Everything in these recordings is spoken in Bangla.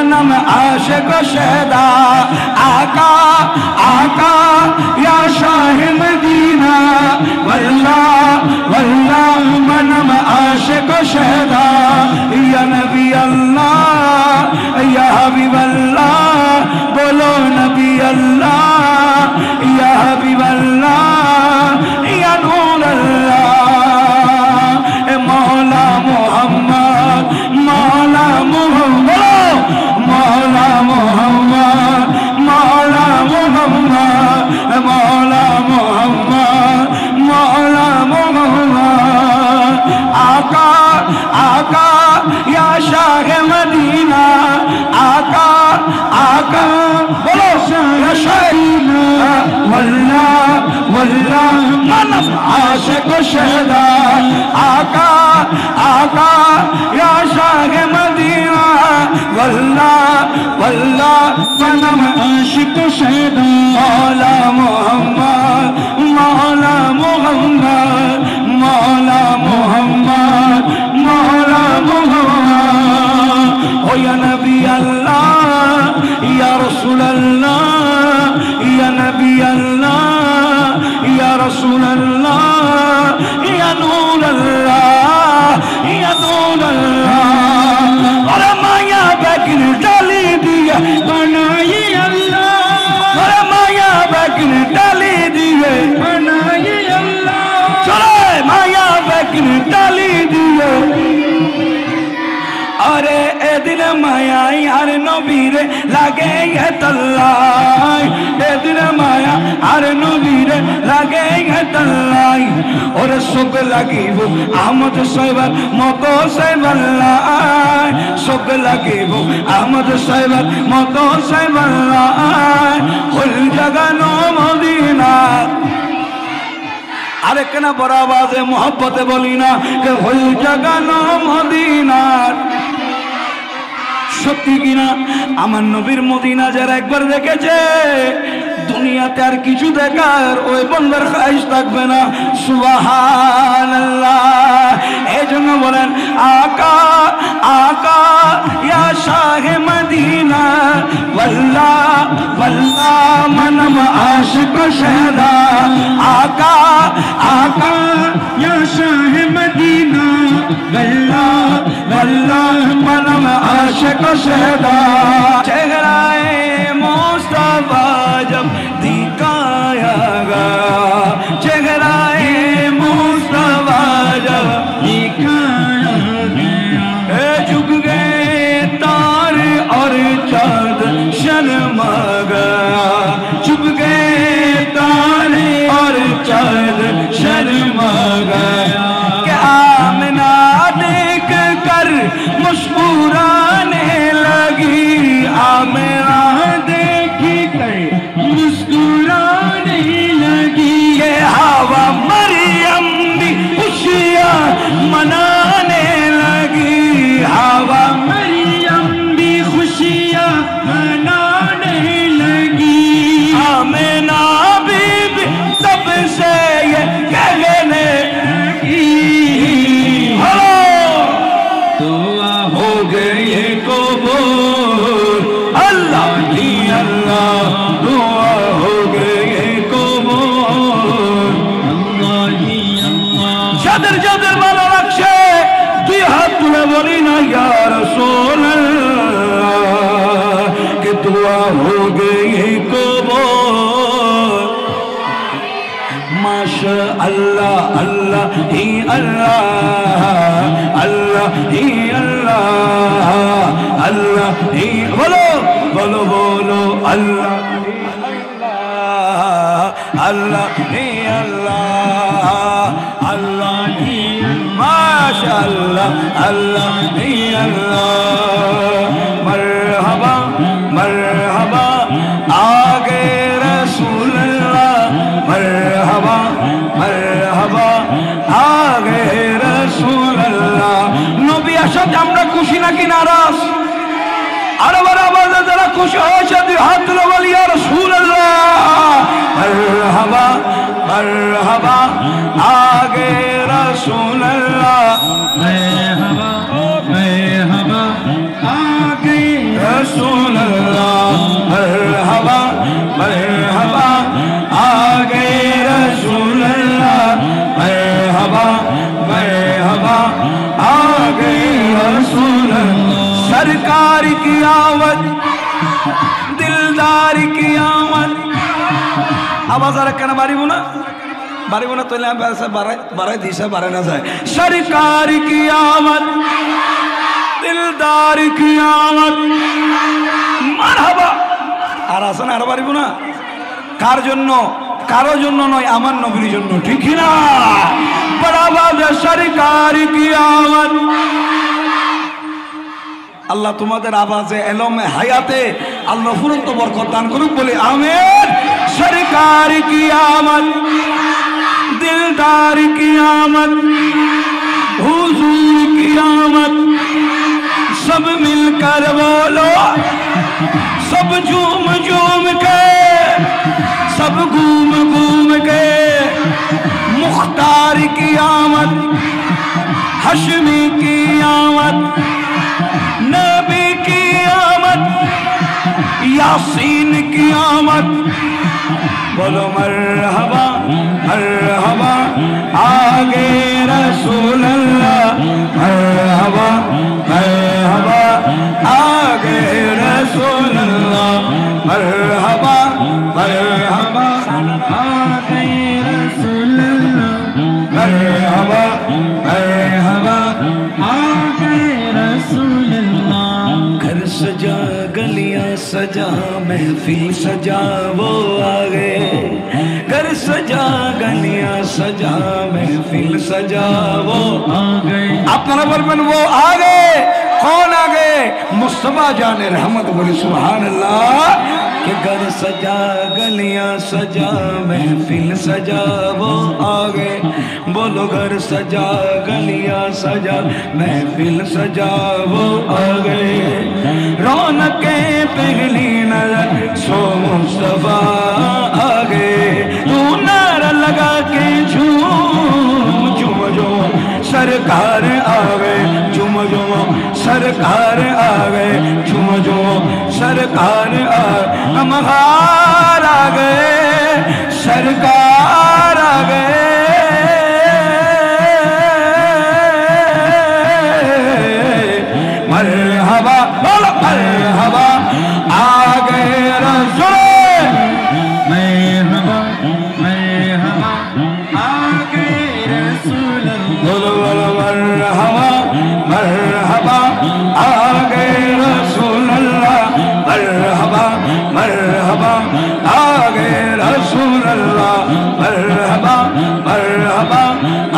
منم عاشق شہدا آقا آقا یا شاہ مدینہ واللہ واللہ منم عاشق شہدا یا نبی اللہ یا حبیب اللہ بولو نبی اللہ یا حبیب اللہ یا نور اللہ اے مولا محمد مولا محمد مولا محمد مولا محمد مولا محمد مولا محمد آقا آقا یا شاہ مدینہ آقا آقا بولو یا شاہ واللہ واللہ منم عاشق شہدا آقا آقا یا شاہ مدینہ واللہ واللہ منم عاشق شہدا مولا محمد مولا محمد مولا محمد مولا محمد او یا نبی اللہ یا رسول اللہ یا نبی اللہ یا رسول اللہ یا نور اللہ یا نور اللہ اور مایا بیکن ڈالی دیا بنائی اللہ اور مایا بیکن ڈالی دیا بنائی اللہ چلو مایا بیکن ڈالی دیا ارے اے دل مایا یار نبیر لگے گے تلائی اے دل مایا یار نبیر لگے گے تلائی اور سکھ لگی وہ احمد صاحب موتو سے بلائی سکھ لگی وہ احمد صاحب موتو سے بلائی کل جگہ نو مدینہ ارے کنا بڑا آواز محبت بولینا کہ کل جگہ نو مدینہ সত্যি কিনা আমার নবীর মদিনা যারা একবার দেখেছে দুনিয়াতে আর কিছু দেখার ওই বন্দার খাইশ থাকবে না সুবহানাল্লাহ এইজন্য বলেন আকা আকা ইয়া শাহে মদিনা ওয়াল্লাহ ওয়াল্লাহ মানম আশিক শহদা আকা আকা ইয়া শাহে মদিনা ওয়াল্লাহ ওয়াল্লাহ মানম আশিক شہدا چہرائے مصطفیٰ جب دکھایا گیا چہرائے مصطفیٰ جب دکھایا گیا جھک گئے تارے اور چاند شرما گیا جھک گئے تارے اور چاند شرما گیا کہ آمنہ دیکھ کر مسکرانے لگی آمنہ دیکھ کر مسکرانے لگی کہ ہوا مریم بھی خوشیاں منانے لگی ہوا مریم بھی خوشیاں منانے لگی آمنہ بی بی تب سے یہ کہنے لگی دعا ہو گئی قبول اللہ ہی اللہ دعا ہو گئی قبول اللہ ہی اللہ جدر جدر والا رکشے دوی ہاتھ تلے بولی نا یا رسول اللہ کہ دعا ہو گئی قبول ماشاء اللہ اللہ ہی اللہ اللہ ہی اللہ اللہ ہی بولو بولو بولو اللہ اللہ ہی اللہ اللہ ہی ماشاء اللہ اللہ ہی اللہ مرحبا مرحبا آگے رسول اللہ مرحبا مرحبا آگے رسول اللہ নবী আসাতে আমরা খুশি নাকি নারাজ আরো বড় আওয়াজে যারা খুশি হয়েছে দুই হাত তুলে বলি ইয়া রাসূলুল্লাহ মারহাবা মারহাবা আগে রাসূলুল্লাহ মারহাবা মারহাবা আগে আওয়াজ আর কেন বাড়িব না তোলে বাড়াই দিছে বাড়ে না যায় সরকার কি আমত দিলদার কি আমত মারহাবা আর আসেন আর বাড়িব না কার জন্য কারো জন্য নয় আমার নবীর জন্য ঠিক না বড় আওয়াজ সরকার কি আমত আল্লাহ তোমাদের আওয়াজে এলমে হায়াতে আল্লাহ ফুরন্ত বরকত দান করুক বলে আমিন সরকার কি আমত दिलदार की आमद हुजूर की आमद सब मिलकर बोलो सब झूम झूम के सब घूम घूम के मुख्तार की आमद हशमी की आमद नबी की आमद यासीन की आमद बोलो मरहबा मरहबा आगे रसूल अल्लाह मरहबा मरहबा आगे रसूल अल्लाह मरहबा मरहबा आगे रसूल अल्लाह मरहबा मरहबा आगे रसूल अल्लाह घर सजा गलियां सजा महफिल सजा वो आ गए घर सजा गलियां सजा महफिल सजा वो आ गए अपना बरबन वो आ गए कौन आ गए मुस्तफा जाने रहमत बोले सुभान अल्लाह कि घर सजा गलियां सजा महफिल सजा वो आ गए बोलो घर सजा गलियां सजा महफिल सजा वो आ गए रौनकें पहली नजर सो मुस्तफा आ गए तू नारा लगा के झूम झूम झूम सरकार आ गए झूम झूम सरकार आ गए झूम झूम सरकार आ हम हार आ गए सरकार आ गए मरहबा बोलो मरहबा आ गए रसूल मरहबा मरहबा आ गए रसूल बोलो बोलो मरहबा मरहबा आ गए रसूल अल्लाह मरहबा मरहबा आ गए रसूल अल्लाह मरहबा मरहबा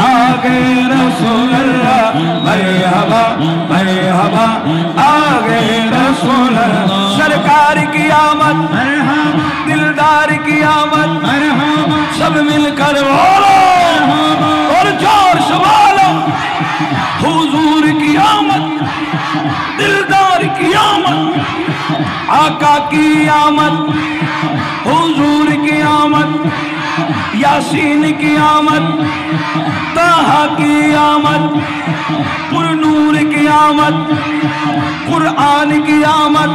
आ गए रसूल अल्लाह मरहबा मरहबा आ गए रसूल अल्लाह सरकार की आमद मरहबा दिलदार की आमद मरहबा सब मिलकर बोलो और जोर से बोलो हुजूर की आमद दिलदार की आमद आका की आमद हुजूर की आमद यासीन की आमद ताहा की आमद पुरनूर की आमद कुरान की आमद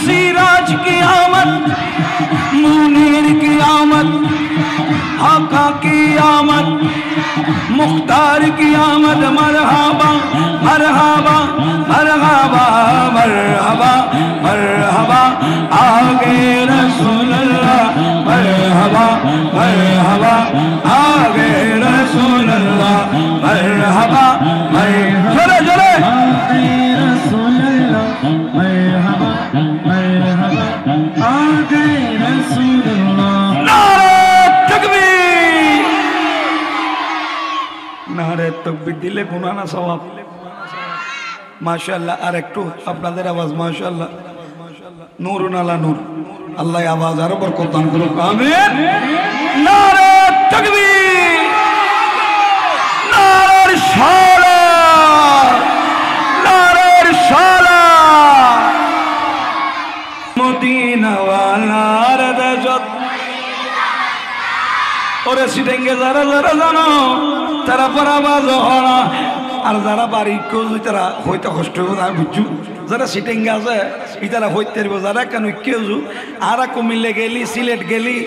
सिराज की आमद मुनीर की आमद आका की आमद मुख्तार की आमद मरहबा मरहबा मरहबा मरहबा मरहबा आगे रसूल अल्लाह मरहबा मरहबा आगे रसूल अल्लाह मरहबा चले चले आगे रसूल अल्लाह मरहबा मरहबा आगे रसूल अल्लाह नारे तकबीर नारे तकबीर दिले गुनाना सवाब माशाअल्लाह আর একটু আপনাদের আওয়াজ মাশাআল্লাহ নূরুন আলা নূর আল্লাহ আওয়াজ আরো বরকত দান করুক আমিন নারে তাকবীর নারে রিসালাত নারে রিসালাত মদিনা ওয়ালার রাজত ওরে সিটেঙ্গে যারা যারা জানো তারা পর আওয়াজ হনা আর যারা বাড়ি কেউ তারা হইতে কষ্ট হবে না বুঝছু যারা সিটেঙ্গে আছে ইতারা হইতে পারবো যারা কেন কেউ আর কুমিল্লে গেলি সিলেট গেলি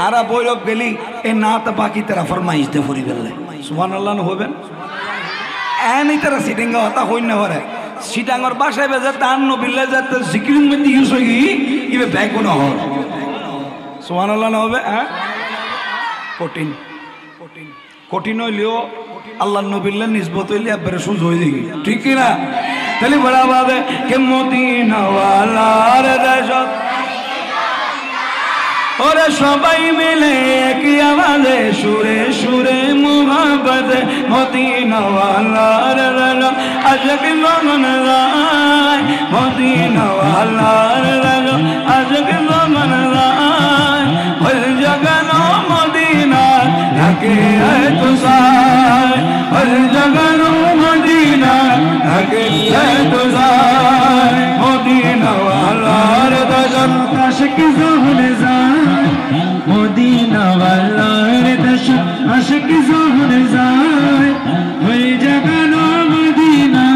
আর বৈরব গেলি এ না তো বাকি তারা ফরমাইশতে ফুরি গেলে সুবহানাল্লাহ হবেন এনি তারা সিটেঙ্গে হতা হই না হরে সিটাঙ্গর বাসায় বেজে তান নবিল্লা যাতে জিকির মধ্যে ইউজ হই ইবে ব্যাগ না হয় সুবহানাল্লাহ হবে হ্যাঁ কঠিন কঠিন কঠিন হইলেও আল্লাহ নবীর নিসবত হইলে একবারে সুজ হয়ে যাবে ঠিক কি না তাহলে বড় বাদে কে মদিনা ওয়ালার দেশত ওরে সবাই মিলে একই আওয়াজে সুরে সুরে মুহাব্বতে মদিনা ওয়ালার দেশত আশিক মন যায় মদিনা ওয়ালার দেশত আশিক মন যায় ওই জগনো মদিনা ঢাকে তো সায় ওই জগনো মদিনা ঢাকে তো সায় মদিনা ওয়ালার দেশত আশিক মন যায় মদিনা ওয়ালার দেশত আশিক মন যায় ওই জগনো মদিনা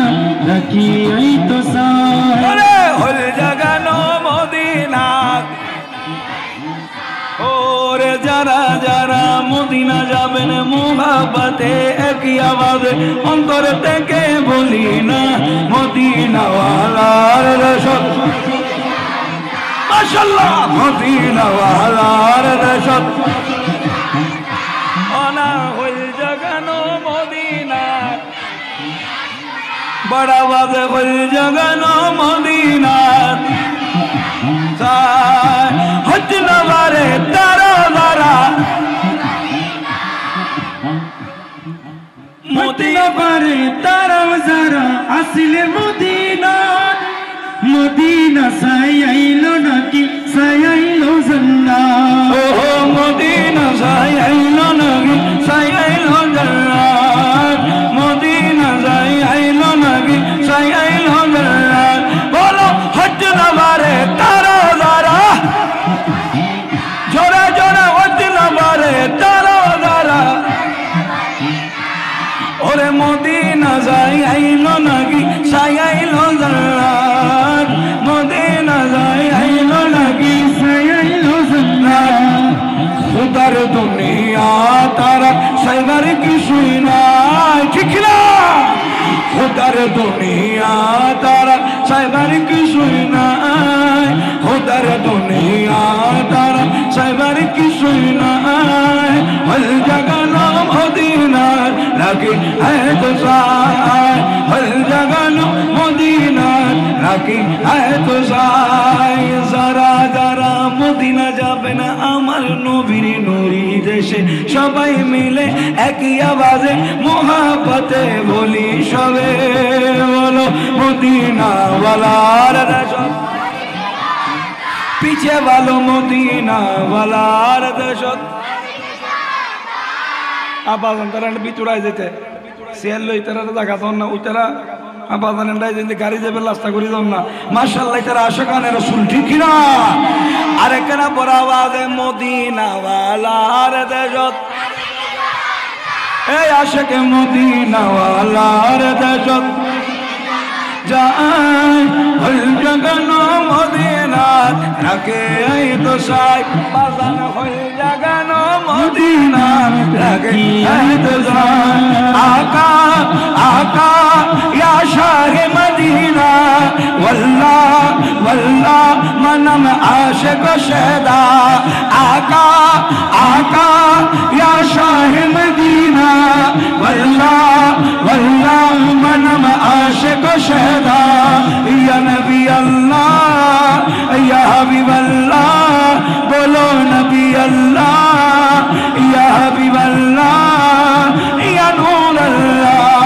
ঢাকে তো সায় আরে ওই জগনো মদিনা ওরে যারা যারা মদিনা যাবেন মুহাব্বতে একই আওয়াজে অন্তর থেকে বলি না মদিনা ওয়ালার দেশত মাশাআল্লাহ মদিনা ওয়ালার দেশত অনা হইল জগানো মদিনা বড় আওয়াজে হইল জগানো মদিনা হজ নবারে তারা তারা মদিনা পারে তারা যারা আসলে মদিনা মদিনা সাইলো নাকি সাইলো জান্নাত ও মদিনা সাইলো নাকি সাইলো জান্নাত মদিনা সাইলো নাকি সাইলো জান্নাত বলো হজ নবারে তারা তারা জোরে জোরে হজ নবারে তারা তারা ওরে মদিনা সাইলো নাকি সাইলো জান্নাত মদিনা সাইলো নাকি সাইলো জান্নাত খুদার দুনিয়া তারা সাইবার কিছুই নাই ঠিক না খুদার দুনিয়া তারা সাইবার কিছুই নাই খুদার দুনিয়া তারা সাইবার কিছুই নাই হল জগানো মদিনা লাগে তো সায় হল জগানো মদিনা লাগে তো সায় যারা যারা মদিনা যাবে না আমার নবীর নুরি দেশে সবাই মিলে একই আওয়াজে মুহাব্বতে বলি সবে বলো মদিনা ওয়ালার দেশত পিছে বলো মদিনা ওয়ালার দেশত আবাজান তারা বিচুড়াই যেতে সেল লই তারা জায়গা তখন না ওই তারা আবাজান যেতে গাড়ি যাবে রাস্তা করে যাও না মাশাআল্লাহ তারা আশিকানে রাসূল ঠিক না আর কেন বড় আওয়াজে মদিনা ওয়ালার দেশত এই আশিক মদিনা ওয়ালার দেশত যায় হল জগনো মদিনা রাখে তো সাই বাজান হল জগনো মদিনা রাখে তো সাই আকা আকা ইয়া শাহে মদিনা والله والله منم عاشق شهدا آقا آقا یا شاہ مدینہ والله والله منم عاشق شهدا یا نبی اللہ یا حبیب اللہ بولو نبی اللہ یا حبیب اللہ یا نور اللہ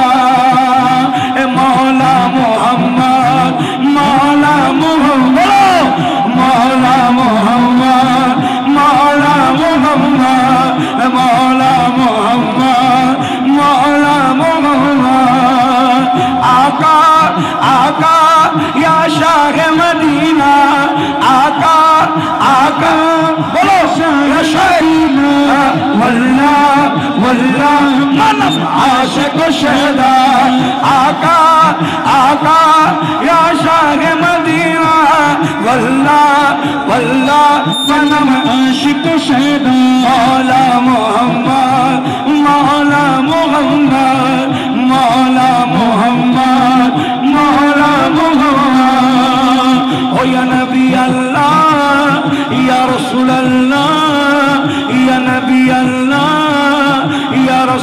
مولا محمد مولا محمد مولا محمد مولا محمد مولا محمد مولا محمد آقا آقا یا شاہ مدینہ آقا آقا بولو یا شاہ مدینہ واللہ واللہ منم عاشق شہدا آقا آقا یا شاہ مدینہ واللہ واللہ منم عاشق شہدا مولا محمد مولا محمد مولا محمد مولا محمد او یا نبی اللہ یا رسول اللہ یا نبی اللہ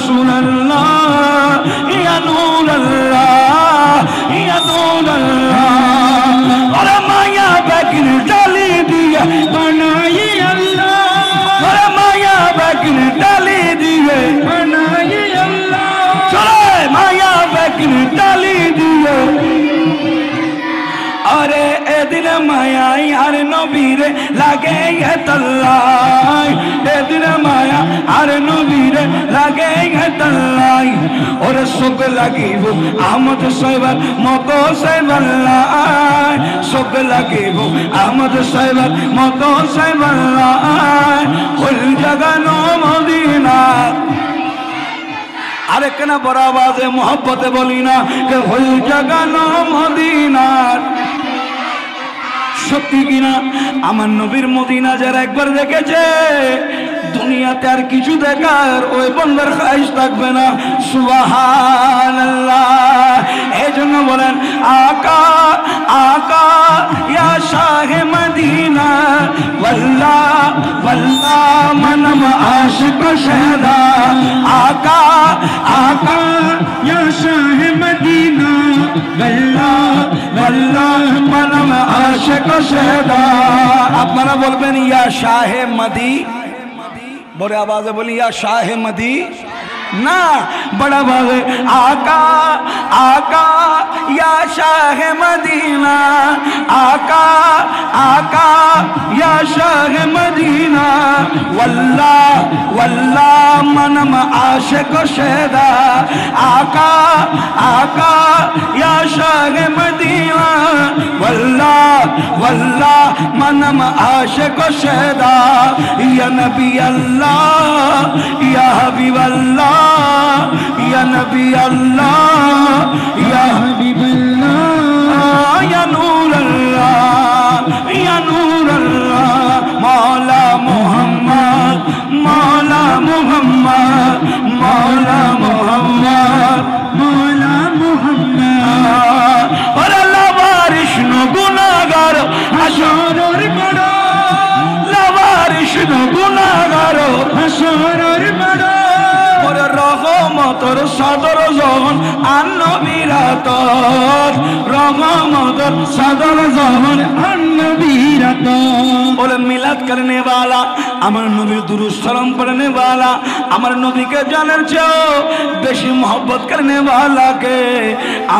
রাসূলুল্লাহ ইয়া নূরাল্লাহ ইয়া নূরাল্লাহ ওরে মায়া বেগিন ডালি দিয়ে বানাই আল্লাহ ওরে মায়া বেগিন ডালি দিয়ে বানাই আল্লাহ চলে মায়া বেগিন ডালি দিয়ে अरे ए दिन माया यार नबीर लगे है तल्लाई ए दिन माया यार नबीर लगे है तल्लाई और सुख लगी वो आमद साहिब मतो साहिब सुख लगी वो आमद साहिब मतो साहिब कुल जगह नो मदीना अरे कना बड़ा आवाज़े मोहब्बत बोली ना कि हुल जगह नो मदीना সত্যি কিনা আমার নবীর মদিনা যারা একবার দেখেছে দুনিয়াতে আর কিছু দেখার ওই বন্দার খায়েশ থাকবে না সুবহানাল্লাহ এইজন্য বলেন আকা আকা ইয়া শাহে মদিনা ওয়াল্লাহ ওয়াল্লাহ মনম আশিক শহদা আকা আকা ইয়া শাহে মদিনা ওয়াল্লাহ ওয়াল্লাহ মনম আশিক শহদা আপনারা বলবেন ইয়া শাহে মদি बड़े आवाज़ बोली या शाह मदी ना बड़ा आवाज़ आका आका या शाह मदीना आका आका या शाह मदीना वल्लाह वल्लाह मनम आशिक शहदा आका आका या शाह मदीना वल्लाह वल्लाह मनम आशिक शहदा या नबी अल्लाह या हबीब अल्लाह या नबी अल्लाह या हबीब अल्लाह या नूर अल्लाह या नूर अल्लाह मौला मोहम्मद मौला मोहम्मद मौला मोहम्मद मौला मोहम्मद और अल्लाह बारिश नो गुनाहगार हाशर बड़ा लावारिश नो गुनाहगार हाशर बड़ा और রহমতর সাদর যখন আন্নবীরাতর রহমতর সাদর যখন আন্নবীরাতর বলে মিলাদ করনে वाला আমার নবীর দুরূদ সালাম পড়নে वाला আমার নবীকে জানার চেয়ে বেশি mohabbat করনে वाला কে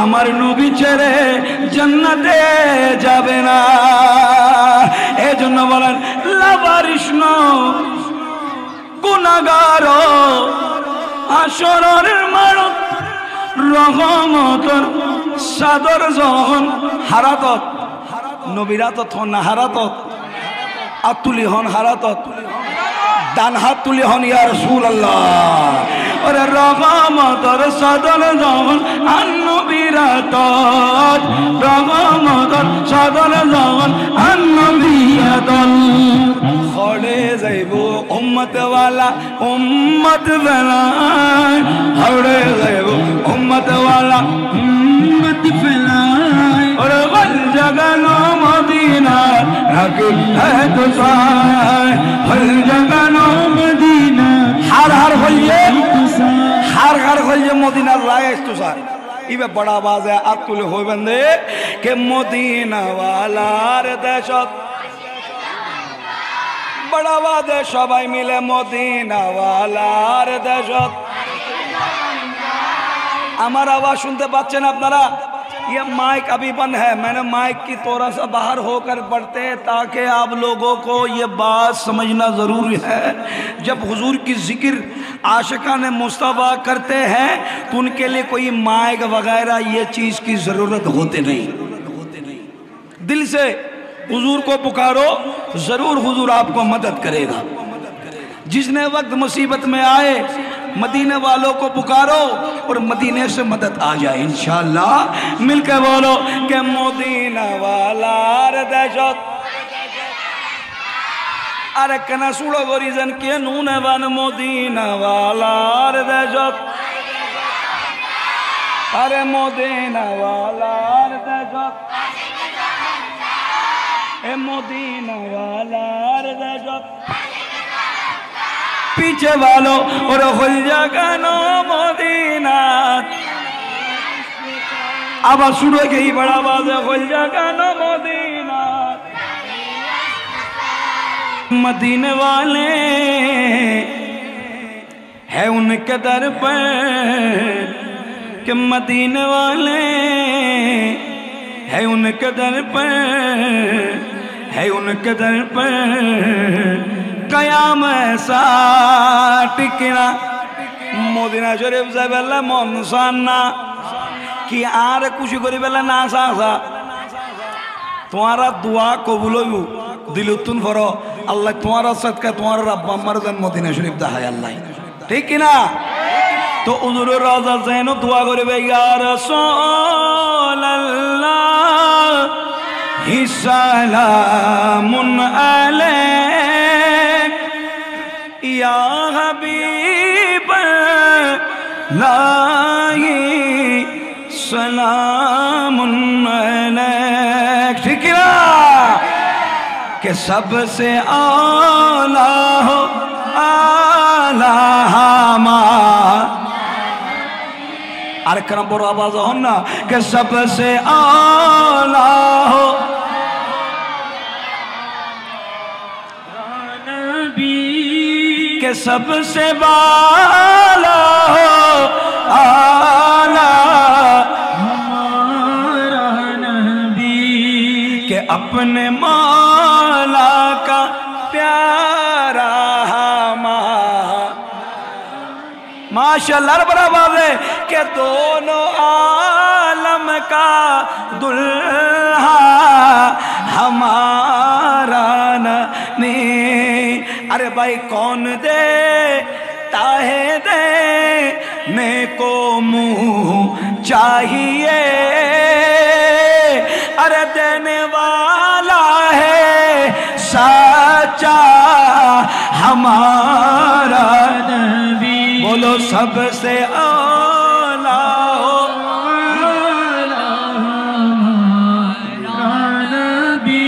আমার নবী ছেড়ে জান্নাতে যাবে না এজন্য বলেন লাবারিশন গুনাহগার আসরের মারত রহমতর সাদর যখন হারাতত নবীরাতত হন না হারাতত আতুলি হন হারাতত ডান হাত তুলি হন ইয়া রাসূলুল্লাহ ওরে রহমতর সাদর যখন নবীরাতত রহমতর সাদর যখন নবীরাতত খড়ে যাইব উম্মত वाला উম্মত ফেলায় খড়ে যাইব উম্মত वाला উম্মত ফেলায় ওরে বল জগনো মদিনা রাখি है তো সায় বল জগনো মদিনা হার হার হইয়ে হার হার হইয়ে মদিনার রায় তো সায় इवे बड़ा आवाज है आतुल हो बंदे के मदीना वालार देशत बड़ा वादे सबाई मिले मदीना वालार देशत আমার आवाज सुनते पाচ্ছেন আপনারা ये माइक अभी बंद है मैंने माइक की थोड़ा सा बाहर होकर पढ़ते ताकि आप लोगों को ये बात समझना ज़रूरी है जब हुजूर की जिक्र आशिकान मुस्तफ़ा करते हैं तो उनके लिए कोई माइक वगैरह ये चीज़ की ज़रूरत होती नहीं दिल से हुजूर को पुकारो ज़रूर हुजूर आपको मदद करेगा जिसने वक्त मुसीबत में आए मदीने वालों को पुकारो और मदीने से मदद आ जाए इंशाअल्लाह मिलकर बोलो कि मदीना वाला दहशत अरे कना सुड़ो गोरीजन के नूने वन मदीना वाला दहशत अरे मदीना वाला दहशत ए मदीना वाला दहशत पीछे वालों और खुल जगनो मदीना आवाज शुरू गई बड़ा आवाज है खुल जगनो मदीना मदीने वाले है उनके दर पर कि मदीने वाले है उनके दर पर है उनके दर पर कयाम ऐसा टिकना मदीना शरीफ से बेला मनसाना कि आर कुछ करी बेला ना सासा तुम्हारा दुआ कबूल हो दिलुतुन फरो अल्लाह तुम्हारा सदका तुम्हारा रब्बा मर्दन मदीना शरीफ दा है अल्लाह ठीक ना तो हुजूर रोज़ा ज़ैनो दुआ करे या रसूल अल्लाह ही सलामुन अलैक या हबीब अल्लाह सलामुन अलैक ठीक ना कि सबसे आला हो आला अरे करम बड़ो आवाज हो ना कि सबसे आला हो नबी के सबसे बाला हो आला हमारा नबी के अपने मौला का प्यारा माशाअल्लाह बड़ा बात है कि दोनों आलम का दुल्हा हमारा नहीं अरे भाई कौन दे ताहे दे ने को मुँह चाहिए अरे देने वाला है सच्चा हमारा नबी बोलो सबसे आला हो नबी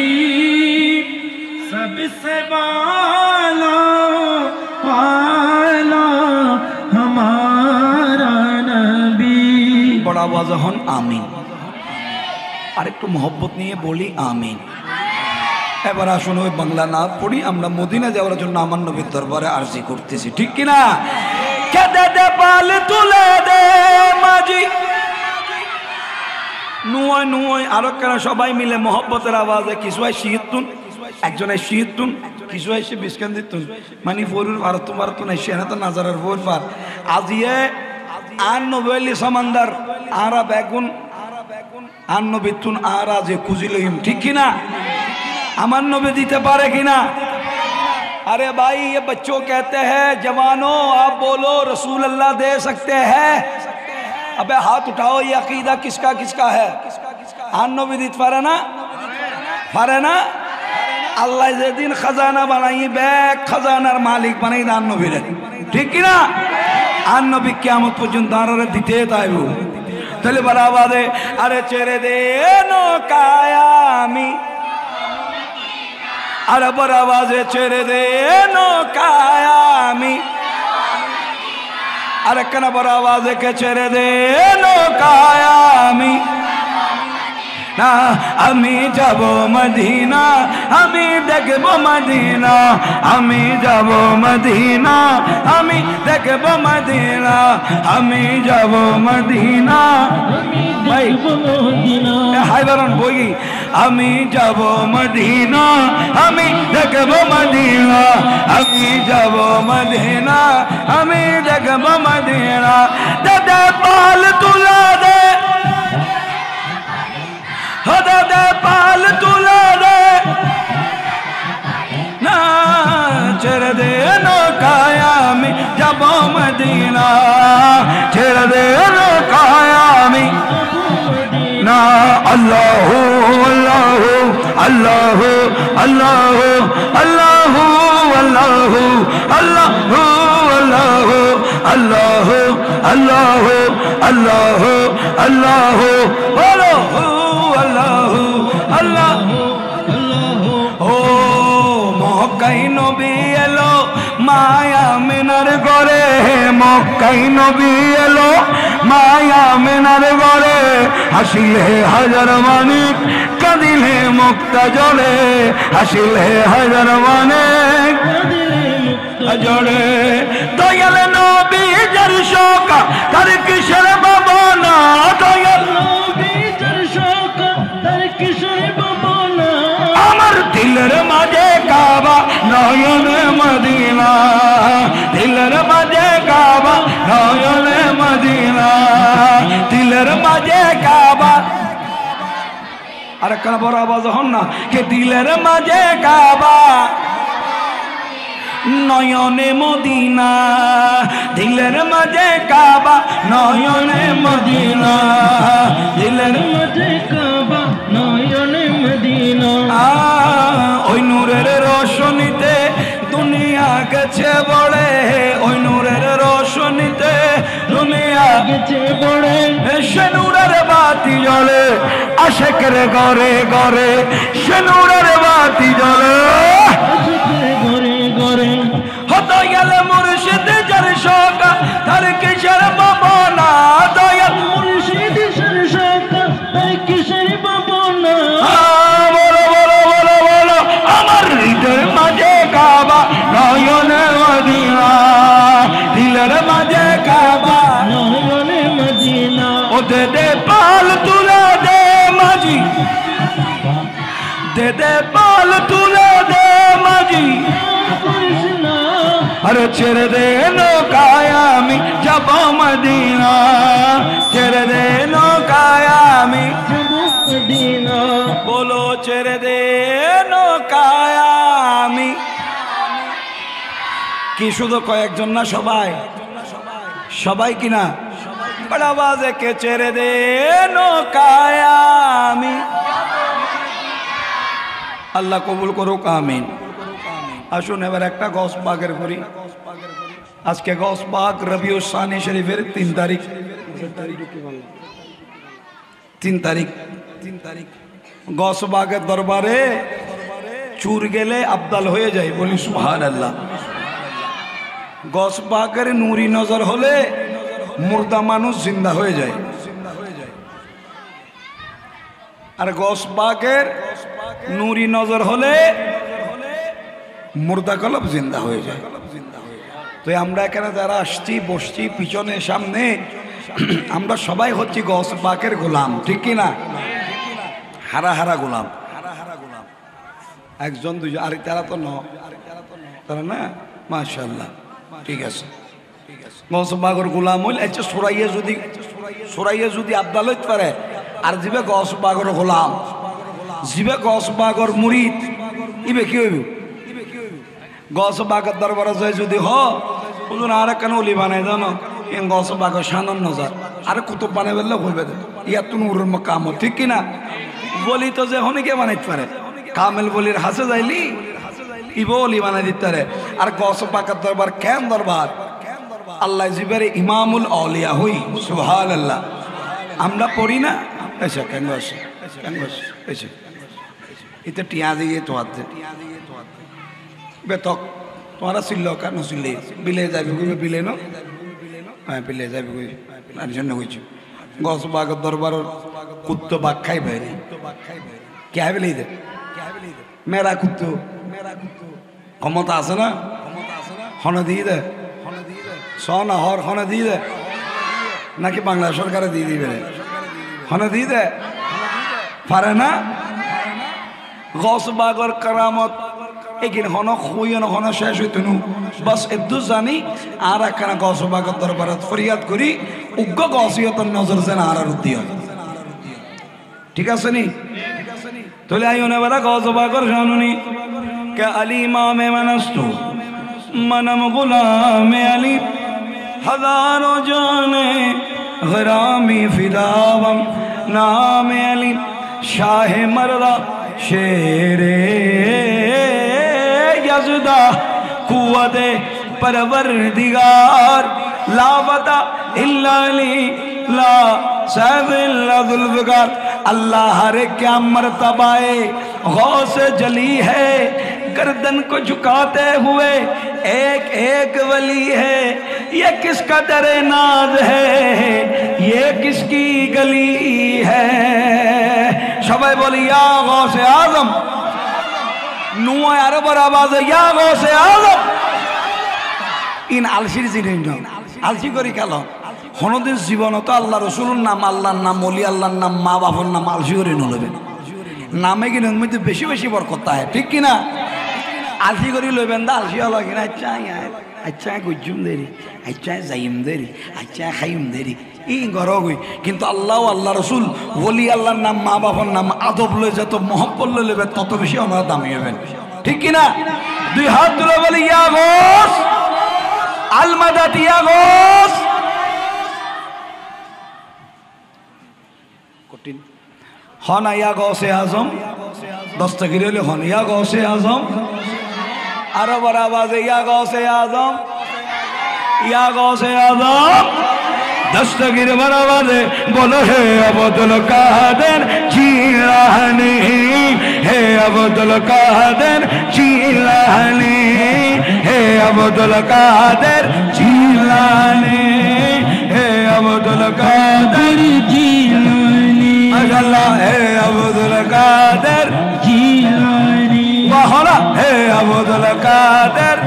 सबसे बाला हमारा नबी बड़ा वाज़हन आमीन और एक तो मोहब्बत नहीं है बोली आमीन এবার আসুন ওই বাংলা না পড়ি আমরা মদিনা যাওয়ার জন্য আমার নবীর দরবারে আরজি করতেছি ঠিক কি না কেদে দে পাল তুলে দে মাঝি নুয় নুয় আর কেন সবাই মিলে মোহব্বতের আওয়াজে কিছু হয় শহীদতুন একজনে শহীদতুন কিছু হয় সে বিস্কান্দিতুন মানে ফরুর ভারত না সেনা তো নাজারের ফোর পার আজিয়ে আর নবলি সমন্দর আরা বেগুন আর নবীতুন আরা যে কুজিলহিম ঠিক কি না अमन नबी दीते पारे की ना अरे भाई ये बच्चों कहते हैं जवानों आप बोलो रसूल अल्लाह दे सकते हैं अबे हाथ उठाओ ये अकीदा किसका किसका है आन नबी दीत पारे ना अल्लाह जे दिन खजाना बनाई बैग खजानार मालिक बनाई आन नबी रे ठीक की ना आन नबी कियामत पर्यন্ত दारारे दिते ताइबो तले बड़ा बादे अरे चेहरे दे नो कायामी अरे बड़ा आवाज़े चेहरे दे नौकायामी अरे कना बड़ा आवाज़े के चेहरे दे नौकायामी ना अमी जाबो मदीना अमी देखबो मदीना अमी जाबो मदीना अमी देखबो मदीना अमी जाबो मदीना भाई हाय बरन बोगी अमी जाबो मदीना अमी देखबो मदीना अमी जाबो मदीना अमी देखबो मदीना दे पाल तुला दे दे पाल तुला दे ना चेर दे नौकायामी जाबो मदीना चेर दे नौकायामी ना अल्लाहु अल्लाहु अल्लाहु अल्लाहु अल्लाहु अल्लाहु अल्लाहु अल्लाहु अल्लाहु अल्लाहु अल्लाहु बोलो अल्लाहु अल्लाहु ओ मोहकाई नबी एलो मा মায়া মেনার ঘরে মক্কাই নবী এলো মায়া মেনার ঘরে হাসিলে হাজার মানিক কাঁদিলে মুক্তা জলে হাসিলে হাজার মানিক জড়ে দয়াল নবী যার শোক তার কিসের ভাবনা দয়াল নবী যার শোক তার কিসের ভাবনা আমার দিলের মাঝে কাবা নয়নে মদিনা দিলের মাঝে কাবা নয়নে মদিনা দিলের মাঝে কাবা আর কেন বড় আওয়াজ হন না কে দিলের মাঝে কাবা নয়নে মদিনা দিলের মাঝে কাবা নয়নে মদিনা দিলের মাঝে কাবা নয়নে মদিনা ওই নূরের রোশনীতে দুনিয়া গেছে বড়ে ওই নূরের রোশনীতে দুনিয়া গেছে বড়ে সে নূরের বাতি জ্বলে আশেকের ঘরে ঘরে সে নূরের বাতি জ্বলে ঘরে ঘরে দয়াল মুর্শিদ যার শোক তার কিসের ভাবনা দয়াল মুর্শিদ যার শোক তার কিসের ভাবনা বলো বলো বলো বলো আমার হৃদয়ের মাঝে কাবা নয়নে মদিনা দিলের মাঝে কাবা নয়নে মদিনা ও দে দে পাল তুলে দে মাঝি দে দে পাল তুলে দে মাঝি अरे ছেড়ে দে নৌকায় আমি যাব মদিনা ছেড়ে দে নৌকায় আমি যাব মদিনা বলো ছেড়ে দে নৌকায় আমি কি শুধু কয়েকজন না সবাই সবাই কি না বড় আওয়াজে কে ছেড়ে দে নৌকায় আমি আল্লাহ কবুল করুক আমিন আসুন এবার একটা গসবাগের করি আজকে গসবাগ রবিউল শানি শরীফের 3 তারিখ 3 তারিখ গসবাগের দরবারে চুর গেলে আবদাল হয়ে যায় বলি সুবহানাল্লাহ গসবাগের নূরি নজর হলে মুর্দা মানুষ জিন্দা হয়ে যায় আর গসবাগের নূরি নজর হলে মুর্দা কলব জিন্দা হয়ে যায় তো আমরা এখানে যারা আসছি বসছি পিছনে সামনে আমরা সবাই হচ্ছি গসবাগের গোলাম ঠিক কি না হারা হারা গোলাম একজন দুজন আর তারা তো তারা না মাশাআল্লাহ ঠিক আছে গসবাগের গোলাম হইলে আচ্ছা সরাইয়ে যদি আবদাল হইতে পারে আর জিবে গসবাগের গোলাম জিবে গসবাগের মুরিদ ইবে কি হইব গসবাগের দরবারে যায় যদি হুজুর আর কেন ওলি বানাই জানো গসবাগের শানন নজর আর কুতুব বানাই বললে হইবে ইয়া তো নূরের কাম ঠিক কিনা বলি তো যে হনিকে বানাইতে পারে কামেল বলির হাসে যাইলি ইবো ওলি বানাই দিতে পারে আর গসবাগের দরবার কেন দরবার আল্লাহ জিবারে ইমামুল আউলিয়া হই সুবহানাল্লাহ আমরা পড়ি না আচ্ছা কেন আছে আচ্ছা এটা টিয়া দিয়ে তো আছে বেতক তোমারা ছিল কেন ছিলে বিলে যাবি কইবে বিলে ন হ্যাঁ বিলে যাবি কই আর জন্য কইছি গসবাগের দরবার কুত্তো বাগ খাইবে কে বিলে দে মেরা কুত্তো ক্ষমতা আছে না হনে দিয়ে দে সনা হর হনে দিয়ে দে নাকি বাংলা সরকারে দিয়ে দিবে হনে দিয়ে দে পারে না গসবাগের কারামত এখানে হন হইন হন শেষ হইত নু বাস এদু জানি আর একখানা গসবাগের দরবারত ফরিয়াদ করি উগ্র গসিয়তের নজর যেন আর উদ্দি হয় ঠিক আছে নি তাহলে আইনে বেলা গসবাগের জানুনি কে আলী ইমামে মানস্তু मनम गुलाम अली हजारों जाने गरामी फिदावम नाम अली शाह मर्दा शेरे यज़दा कुव्वते परवरदिगार लावता इल्ला अली ला सैफ़िल्ला ज़ुल्फ़िकार अल्लाह हर क्या मर्तबाए गौस जली है गर्दन को झुकाते हुए ایک ایک ولی ہے، یہ کس کا در ناز ہے، یہ کس کی گلی ہے؟ সবাই বলি ইয়া গৌসে আজম। নুয়া আরবের আওয়াজে ইয়া গৌসে আজম। ইন আলসির জিনিস আলসি করি খেলো কোনোদিন জীবনত আল্লাহ রসুলের নাম, আল্লাহর নাম, ওলি আল্লাহর নাম, মা বাবার নাম আলসি করে নলবেন। নামে কিনা মধ্যে বেশি বেশি বরকত হয়, ঠিক কিনা? আলসি করি লইবেন দা আলসি হলো কিনা আচ্ছা আচ্ছা গুজুম দেরি, আচ্ছা যাইম দেরি, আচ্ছা খাইম দেরি ই গরগই। কিন্তু আল্লাহ আল্লাহ রসুল ওলি আল্লাহর নাম, মা বাবার নাম আদব লই যত মহব্বত লই লেবেন তত বেশি ওনারা দামি হবেন, ঠিক কিনা? দুই হাত তুলে বলি ইয়া গৌস আল মাদাদ, ইয়া গৌস। কঠিন হন ইয়া গৌসে আজম, দস্তগির হলে হন ইয়া গৌসে আজম। আরো বড় আওয়াজে ইয়া গৌসে আজম, ইয়া গৌসে আজম। দস্তগির বড় আওয়াজে বলো হে আব্দুল কাদের জিলানী, হে আব্দুল কাদের জিলানী, হে আব্দুল কাদের জিলানী, হে আব্দুল কাদের জিলানী, আল্লাহ হে আব্দুল কাদের জিলানী, ওয়াহলা হে আব্দুল কাদের।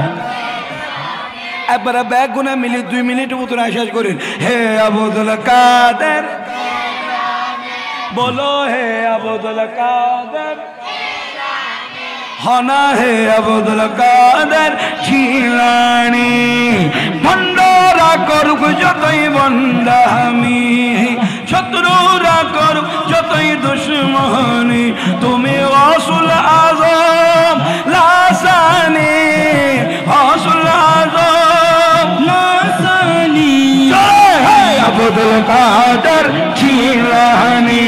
একবারে ব্যাগ গুনে মিলি 2 মিনিটের মতো শেষ করেন। হে আব্দুল কাদের বলো, হে আব্দুল কাদের হনা, হে আব্দুল কাদের জিলানী। ভণ্ডরা করুক যতই বন্দামি, শত্রুরা করুক যতই দুশ্মনী, তুমি গৌসুল আজম লাসানি, গৌসুল আজম লাসানি। হে আব্দুল কাদের জিলানী,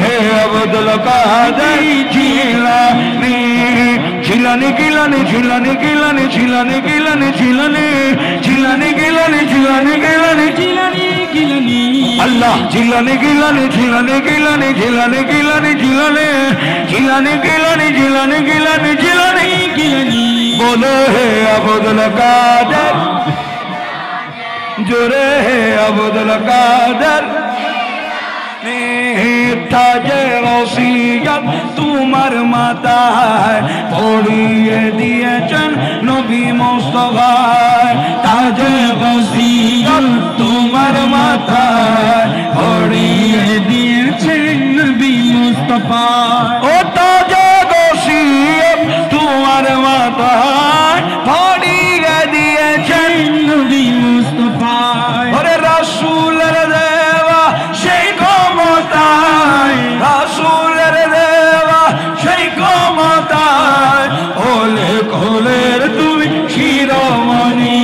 হে আব্দুল কাদের জিলানী, জিলানী গিলানী, জিলানী গিলানী, জিলানী গিলানী, জিলানী জিলানী গিলানী, জিলানী গিলানী, জিলানী গিলানী, আল্লাহ জিলানী গিলানী, জিলানী গিলানী, জিলানী গিলানী, জিলানী জিলানী গিলানী, জিলানী গিলানী, জিলানী গিলানী। বলো হে আব্দুল কাদের জোরে, হে আব্দুল কাদের। তাজে রসিয়ত তোমার মাথায় পড়িয়ে দিয়েছেন নবী মুস্তাফা, তাজে রসিয়ত তোমার মাথায় পড়িয়ে দিয়েছেন নবী মুস্তাফা। ও তাজে রসিয়ত তোমার মাথায় পড়িয়ে দিয়েছেন নবী মুস্তাফা। ওরে রাসূলের দেওয়া সেই ক্ষমতায়, রাসূলের দেওয়া সেই ক্ষমতায়, ওলে কোলের তুমি শিরোমণি,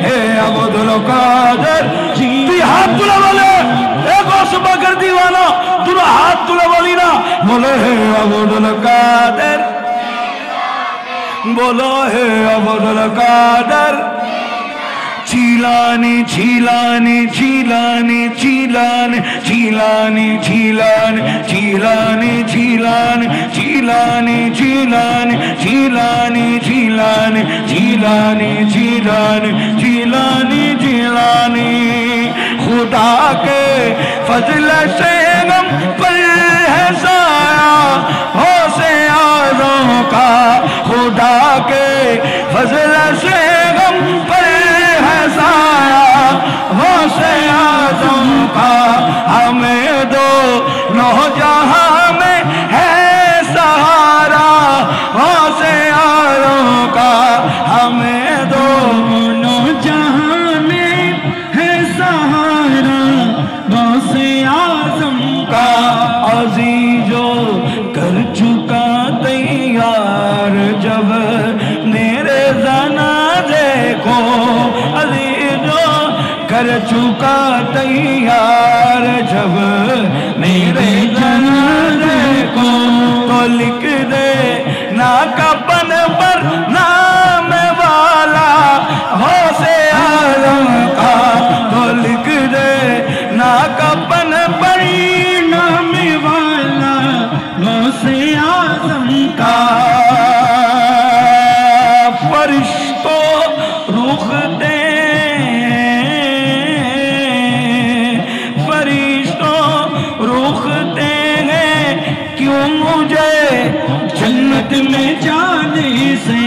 হে আব্দুল কাদের। তুই হাত তুলে বলে এ গৌস পাকের দিওয়ানা, তুই হাত তুলে বলি না, বলে হে আব্দুল কাদের, বলো হে আব্দুল কাদের জিলানী, জিলানী, জিলানী, জিলানী, জিলানী, জিলানী, জিলানী, জিলানী, জিলানী, জিলানী, জিলানী, জিলানী, জিলানী, জিলানী, জিলানী, জিলানী। खुदा के फजल से गम पर है साया गौसे आज़म का, खुदा के फजल से गम पर है साया गौसे आज़म का। हमें दो नौ जहां में है सहारा गौसे आज़म का, हमें दो नौ जहां में है सहारा गौसे आज़म का। अज़ीज़ो कर चुका तैयार जब मेरे जनाज़े को, अज़ीज़ो कर चुका तैयार जब मेरे जनाज़े को, तो लिख दे ना कफन पर नाम वाला गौसे आज़म का, तो लिख दे ना कफन पर नाम वाला गौसे आज़म का। फरिश्तों में जाने से,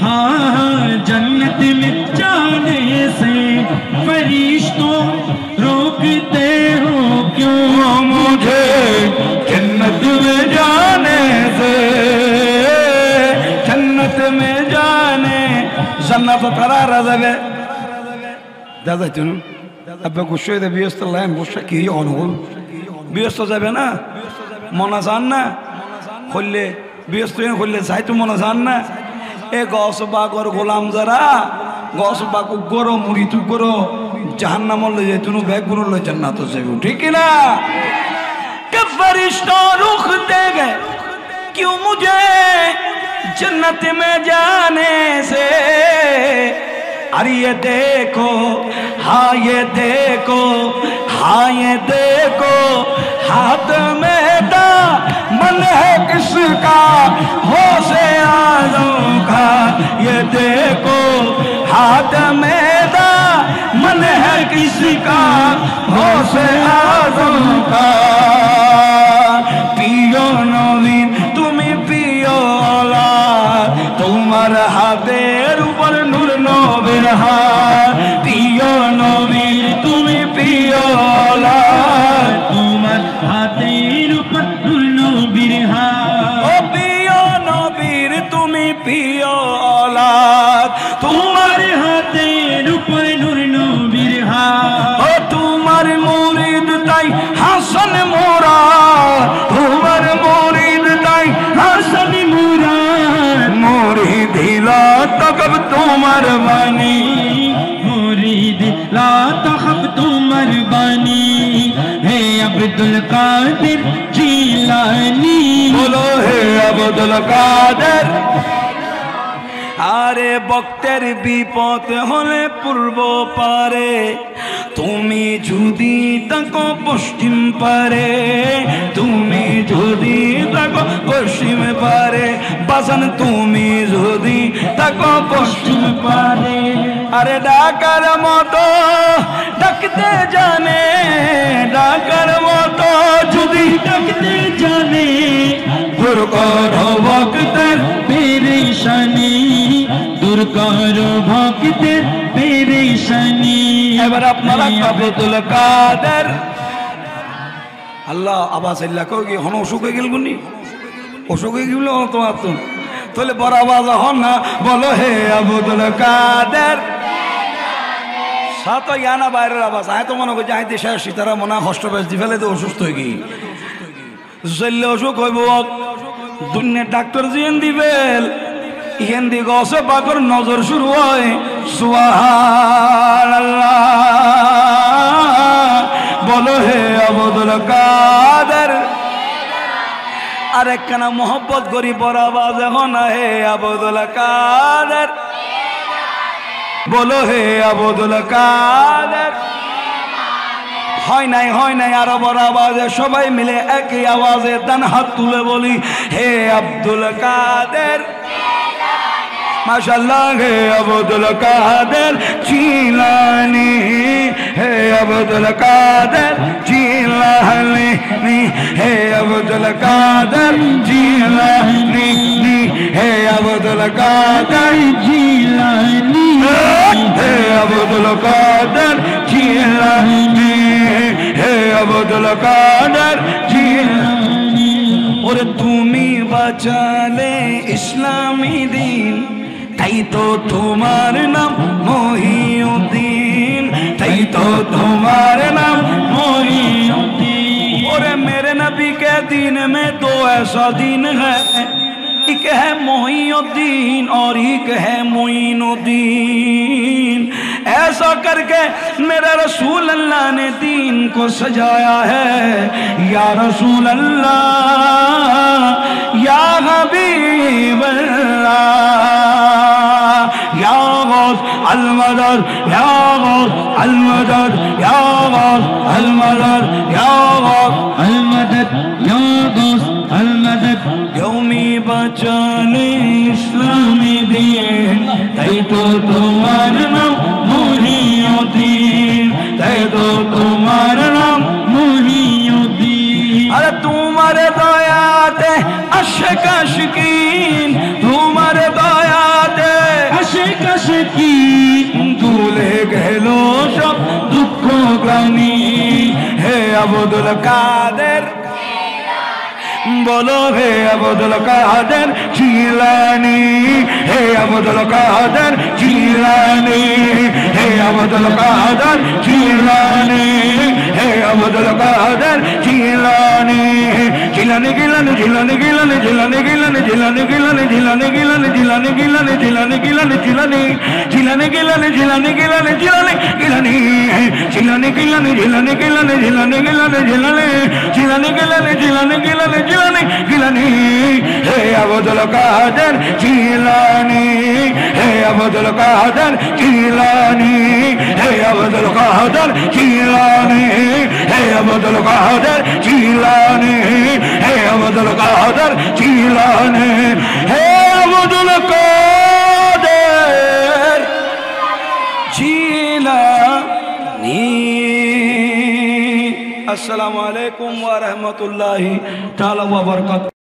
हाँ जन्नत में जाने से फरिश्तों रोकते हो क्यों मुझे जन्नत में जाने से, जन्नत में जाने जन्नत करारा যাবে দাদা তুমি আব্বা গুছাই দে ব্যস্ত লাইন বসে কি অনুভব ব্যস্ত যাবে না মনা জান না খুললে ব্যস্ত খুললে যাই তো মনা জান না এ গস বাগর গোলাম যারা গস বাগ গরো মুড়ি তু গরো জাহান্নাম লয়ে যায় তুনু ব্যাগ গুলো লয়ে জান্নাত যাবে ঠিক না कि फरिश्तों रुख देंगे क्यों मुझे जन्नत में जाने से। अरे ये देखो हाँ ये देखो हाँ ये देखो हाथ में दामन है किसका होशे आज़म का। ये देखो हाथ में दामन है किसका होशे आज़म का। पियो नवीन तुम्हें पियो औलाद तुम्हार हाथेर ऊपर नूर नबीर हाथ। पियो नवीन तुम्हें पियो औलाद तुम्हार हाथेर ऊपर नूर नबीर हाथ। ओ पियो नबीर तुम्हें पियो औलाद तुम्हारे हाथेर ऊपर नूर नबीर हाथ। ओ तुम्हार मुरीद ताई हासन मोरा तुम्हार मुरीद ताई हासन मोरा मुरीद ला तकब तुम्हार बानी मुरीद ला तखब तुम्हार बानी है अब्दुल कादिर जिलानी। बोलो हे अब्दुल कादिर। आरे भक्तेर विपद होले पूर्व पारे তুমি যদি তাকো পশ্চিম পারে তুমি যদি তাকো পশ্চিম পারে বাসন তুমি যদি তাকো পশ্চিম পারে। আরে ডাকার মতো ডাকতে জানে ডাকার মতো যদি ডাকতে জানে দূর করো ভক্তের পেরেশানি দূর করো ভক্তের পেরেশানি। এবার আপনারা আব্দুল কাদের আল্লাহ আবাস আল্লাহ কি হন অসুখ হয়ে গেল গুনি অসুখ হয়ে গেল তোমার তো তাহলে বড় আওয়াজ হন না বলো হে আব্দুল কাদের সাত ইয়ানা বাইরের আওয়াজ আয় তো মনে করছে আয় দেশে আসি তারা মনে কষ্ট পেয়েছি ফেলে তো অসুস্থ হয়ে গিয়ে চললে অসুখ হইব দুনিয়ার ডাক্তার জিয়েন দিবেল ইহেন দি গছে পাকর নজর শুরু হয় সুবহানাল্লাহ বলো হে আব্দুল কাদের। আরেক কানা মোহব্বত করি বড় আওয়াজ এখন হে আব্দুল কাদের বলো হে আব্দুল কাদের। হয় নাই আরো বড় আওয়াজে সবাই মিলে একই আওয়াজে ডান হাত তুলে বলি হে আব্দুল কাদের। माशाअल्लाह है अब्दुल कादिर जिलानी है अब्दुल कादिर जिलानी है अब्दुल कादिर जिलानी है अब्दुल कादिर जिलानी है अब्दुल कादिर जिलानी है अब्दुल कादिर जिलानी। और তুমি বাঁচালে ইসলামী দিন তাই তো তোমার নাম মহিউদ্দিন তাই তো তোমার নাম মহিউদ্দিন। और मेरे नबी के दीन में दो ऐसा दीन है एक है मोहिउद्दीन और एक है मोइनुद्दीन। ऐसा करके मेरे रसूल अल्लाह ने दीन को सजाया है। या रसूल अल्लाह या हबीब अल्लाह या गौस अल मदद या गौस अल मदद या गौस अल मदद या गौस अल मदद या गौस अल मदद। यौमी बचाने इस्लामी दीन তাই তো তোমার নাম মহিউদ্দিন তাই তো তোমার নাম মহিউদ্দিন। আরে তোমার দয়াতে আশক আশকি আব্দুল কাদের बोलो हे अब्दुल कादर जिलानी हे अब्दुल कादर जिलानी हे अब्दुल कादर जिलानी हे अब्दुल कादर जिलानी जिलानी गिलानी जिलानी गिलानी जिलानी गिलानी जिलानी गिलानी जिलानी गिलानी जिलानी गिलानी जिलानी गिलानी जिलानी जिलानी गिलानी जिलानी गिलानी जिलानी गिलानी जिलानी गिलानी जिलानी गिलानी जिलानी गिलानी जिलानी जिलानी गिलानी जिलानी गिलानी जिलानी गिलानी हे अब्दुल कादर जिलानी हे अब्दुल कादर जिलानी हे अब्दुल कादर जिलानी हे अब्दुल कादर जिलानी हे अब्दुल कादर जिलानी हे अब्दुल कादर जिलानी। अस्सलामु अलैकुम व रहमतुल्लाहि ताला व बरकातहू।